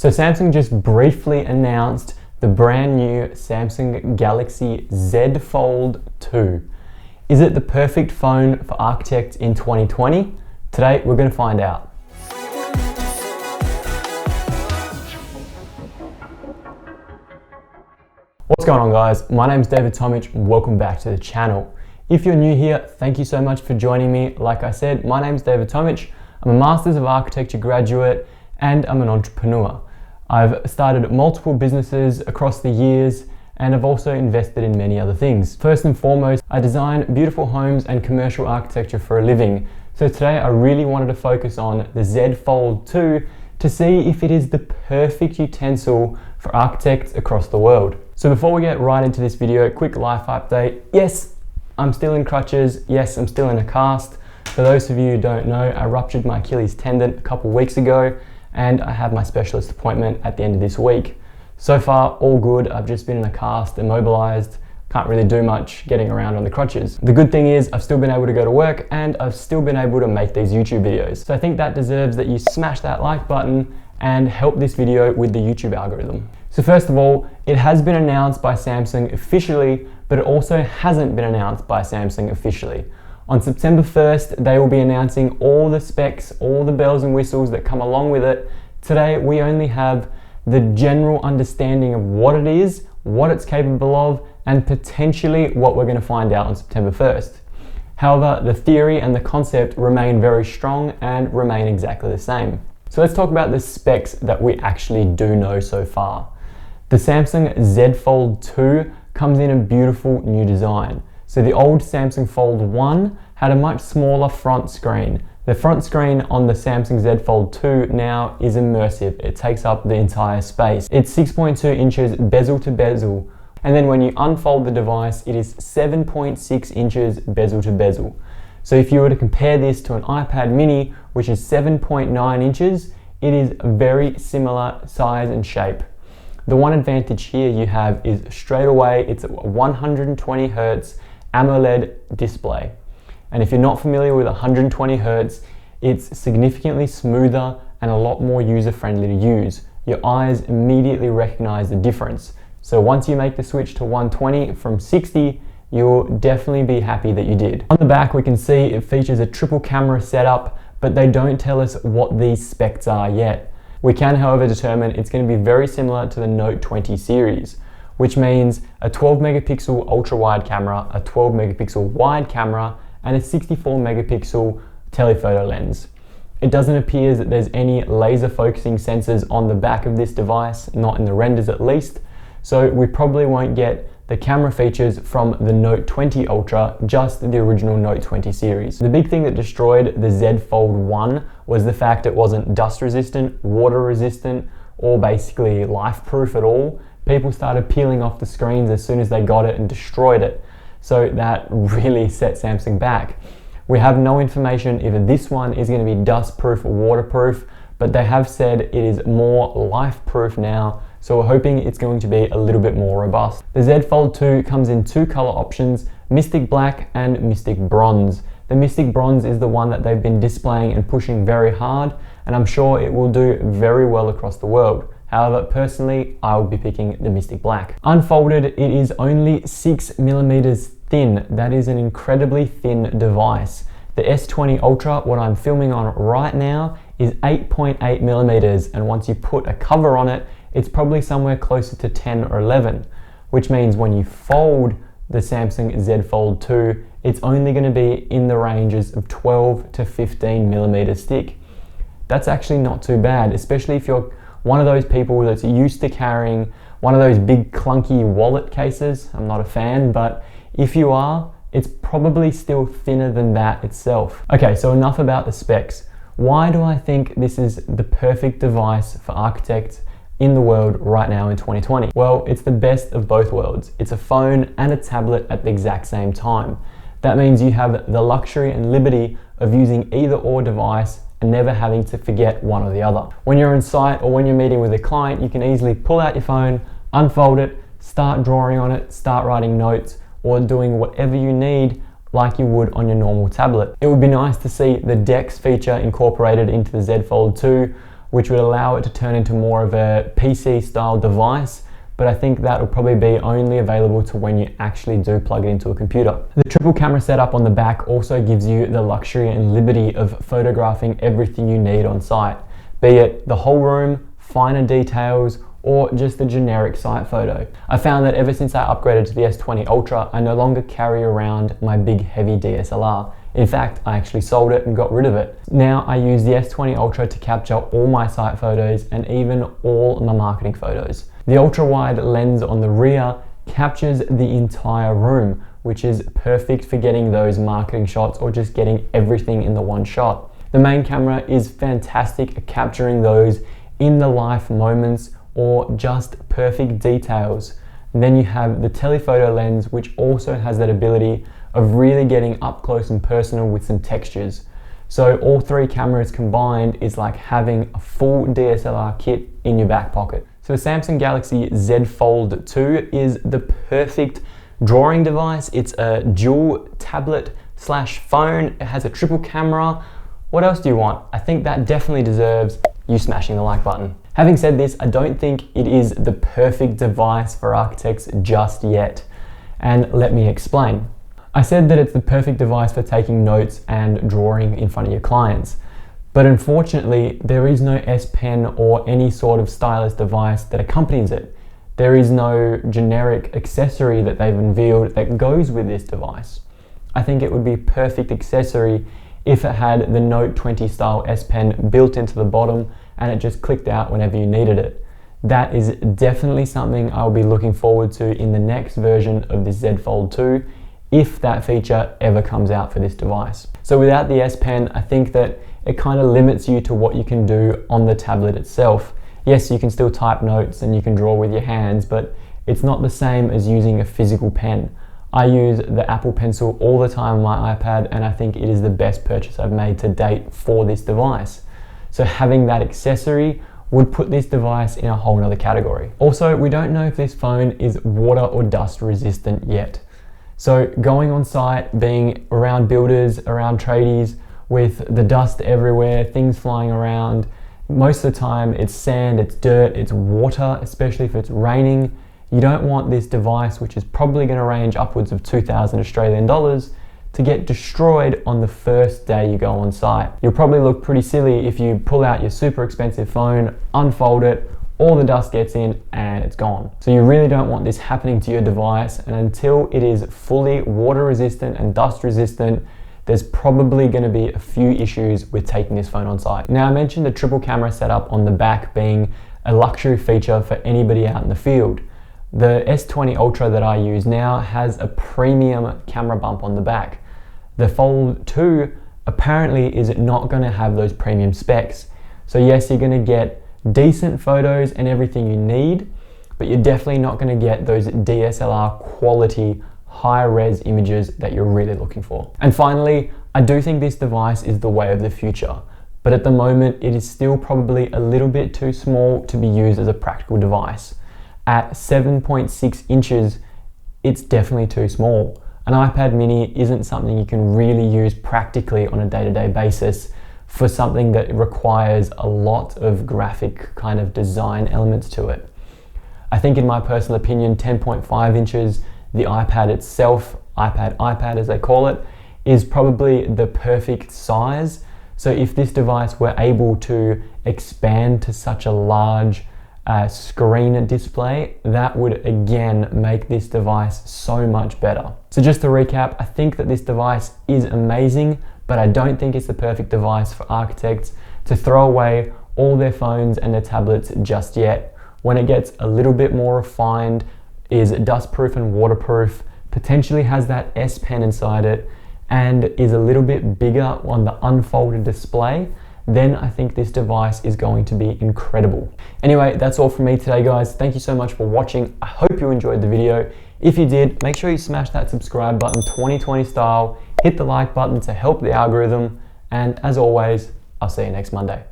So Samsung just briefly announced the brand new Samsung Galaxy Z Fold 2. Is it the perfect phone for architects in 2020? Today we're going to find out. What's going on, guys? My name is David Tomic and welcome back to the channel. If you're new here, thank you so much for joining me. Like I said, my name is David Tomic. I'm a Masters of Architecture graduate and I'm an entrepreneur. I've started multiple businesses across the years and I've also invested in many other things. First and foremost, I design beautiful homes and commercial architecture for a living. So today I really wanted to focus on the Z Fold 2 to see if it is the perfect utensil for architects across the world. So before we get right into this video, quick life update. Yes, I'm still in crutches. Yes, I'm still in a cast. For those of you who don't know, I ruptured my Achilles tendon a couple weeks ago and I have my specialist appointment at the end of this week. So far, all good. I've just been in a cast, immobilized, can't really do much getting around on the crutches. The good thing is I've still been able to go to work and I've still been able to make these YouTube videos. So I think that deserves that you smash that like button and help this video with the YouTube algorithm. So first of all, it has been announced by Samsung officially, but it also hasn't been announced by Samsung officially. On September 1st, they will be announcing all the specs, all the bells and whistles that come along with it. Today, we only have the general understanding of what it is, what it's capable of, and potentially what we're going to find out on September 1st. However, the theory and the concept remain very strong and remain exactly the same. So let's talk about the specs that we actually do know so far. The Samsung Z Fold 2 comes in a beautiful new design. So the old Samsung Fold 1 had a much smaller front screen. The front screen on the Samsung Z Fold 2 now is immersive. It takes up the entire space. It's 6.2 inches bezel to bezel. And then when you unfold the device, it is 7.6 inches bezel to bezel. So if you were to compare this to an iPad mini, which is 7.9 inches, it is a very similar size and shape. The one advantage here you have is straight away, it's a 120 Hertz AMOLED display. And if you're not familiar with 120 Hertz, it's significantly smoother and a lot more user-friendly to use. Your eyes immediately recognize the difference. So once you make the switch to 120 from 60, you'll definitely be happy that you did. On the back, we can see it features a triple camera setup, but they don't tell us what these specs are yet. We can, however, determine it's going to be very similar to the Note 20 series, which means a 12 megapixel ultra-wide camera, a 12 megapixel wide camera, and a 64 megapixel telephoto lens. It doesn't appear that there's any laser focusing sensors on the back of this device, not in the renders at least, so we probably won't get the camera features from the Note 20 Ultra, just the original Note 20 series. The big thing that destroyed the Z Fold 1 was the fact it wasn't dust resistant, water resistant, or basically life proof at all. People started peeling off the screens as soon as they got it and destroyed it. So that really set Samsung back. We have no information if this one is going to be dust proof or waterproof, but they have said it is more life proof now. So we're hoping it's going to be a little bit more robust. The Z Fold 2 comes in two color options, Mystic Black and Mystic Bronze. The Mystic Bronze is the one that they've been displaying and pushing very hard, and I'm sure it will do very well across the world. However, personally, I will be picking the Mystic Black. Unfolded, it is only 6 millimeters thin. That is an incredibly thin device. The S20 Ultra, what I'm filming on right now, is 8.8 millimeters, and once you put a cover on it, it's probably somewhere closer to 10 or 11, which means when you fold the Samsung Z Fold 2, it's only going to be in the ranges of 12 to 15 millimeters thick. That's actually not too bad, especially if you're one of those people that's used to carrying one of those big clunky wallet cases. I'm not a fan, but if you are, it's probably still thinner than that itself. Okay, so enough about the specs. Why do I think this is the perfect device for architects in the world right now in 2020? Well, it's the best of both worlds. It's a phone and a tablet at the exact same time. That means you have the luxury and liberty of using either or device and never having to forget one or the other. When you're on site or when you're meeting with a client, you can easily pull out your phone, unfold it, start drawing on it, start writing notes, or doing whatever you need like you would on your normal tablet. It would be nice to see the DeX feature incorporated into the Z Fold 2, which would allow it to turn into more of a PC style device, but I think that will probably be only available to when you actually do plug it into a computer. The triple camera setup on the back also gives you the luxury and liberty of photographing everything you need on site, be it the whole room, finer details, or just the generic site photo. I found that ever since I upgraded to the S20 Ultra, I no longer carry around my big heavy DSLR. In fact, I actually sold it and got rid of it. Now I use the S20 Ultra to capture all my site photos and even all my marketing photos. The ultra wide lens on the rear captures the entire room, which is perfect for getting those marketing shots or just getting everything in the one shot. The main camera is fantastic at capturing those in the life moments or just perfect details. And then you have the telephoto lens, which also has that ability of really getting up close and personal with some textures. So all three cameras combined is like having a full DSLR kit in your back pocket. So the Samsung Galaxy Z Fold 2 is the perfect drawing device. It's a dual tablet slash phone. It has a triple camera. What else do you want? I think that definitely deserves you smashing the like button. Having said this, I don't think it is the perfect device for architects just yet. And let me explain. I said that it's the perfect device for taking notes and drawing in front of your clients. But unfortunately, there is no S Pen or any sort of stylus device that accompanies it. There is no generic accessory that they've unveiled that goes with this device. I think it would be a perfect accessory if it had the Note 20 style S Pen built into the bottom and it just clicked out whenever you needed it. That is definitely something I'll be looking forward to in the next version of the Z Fold 2, if that feature ever comes out for this device. So without the S Pen, I think that it kind of limits you to what you can do on the tablet itself. Yes, you can still type notes and you can draw with your hands, but it's not the same as using a physical pen. I use the Apple Pencil all the time on my iPad, and I think it is the best purchase I've made to date for this device. So having that accessory would put this device in a whole nother category. Also, we don't know if this phone is water or dust resistant yet. So going on site, being around builders, around tradies, with the dust everywhere, things flying around, most of the time it's sand, it's dirt, it's water, especially if it's raining. You don't want this device, which is probably going to range upwards of 2,000 Australian dollars, to get destroyed on the first day you go on site. You'll probably look pretty silly if you pull out your super expensive phone, unfold it, all the dust gets in and it's gone. So you really don't want this happening to your device, and until it is fully water resistant and dust resistant, there's probably going to be a few issues with taking this phone on site. Now, I mentioned the triple camera setup on the back being a luxury feature for anybody out in the field. The S20 Ultra that I use now has a premium camera bump on the back. The Fold 2 apparently is not going to have those premium specs. So yes, you're going to get decent photos and everything you need, but you're definitely not going to get those DSLR quality high res images that you're really looking for. And finally, I do think this device is the way of the future, but at the moment it is still probably a little bit too small to be used as a practical device. At 7.6 inches, it's definitely too small. An iPad mini isn't something you can really use practically on a day-to-day basis for something that requires a lot of graphic kind of design elements to it. I think, in my personal opinion, 10.5 inches, the iPad itself, iPad as they call it, is probably the perfect size. So if this device were able to expand to such a large screen display, that would again make this device so much better. So just to recap, I think that this device is amazing, but I don't think it's the perfect device for architects to throw away all their phones and their tablets just yet. When it gets a little bit more refined, is dustproof and waterproof, potentially has that S Pen inside it, and is a little bit bigger on the unfolded display, then I think this device is going to be incredible. Anyway, that's all from me today, guys. Thank you so much for watching. I hope you enjoyed the video. If you did, make sure you smash that subscribe button 2020 style, hit the like button to help the algorithm, and as always, I'll see you next Monday.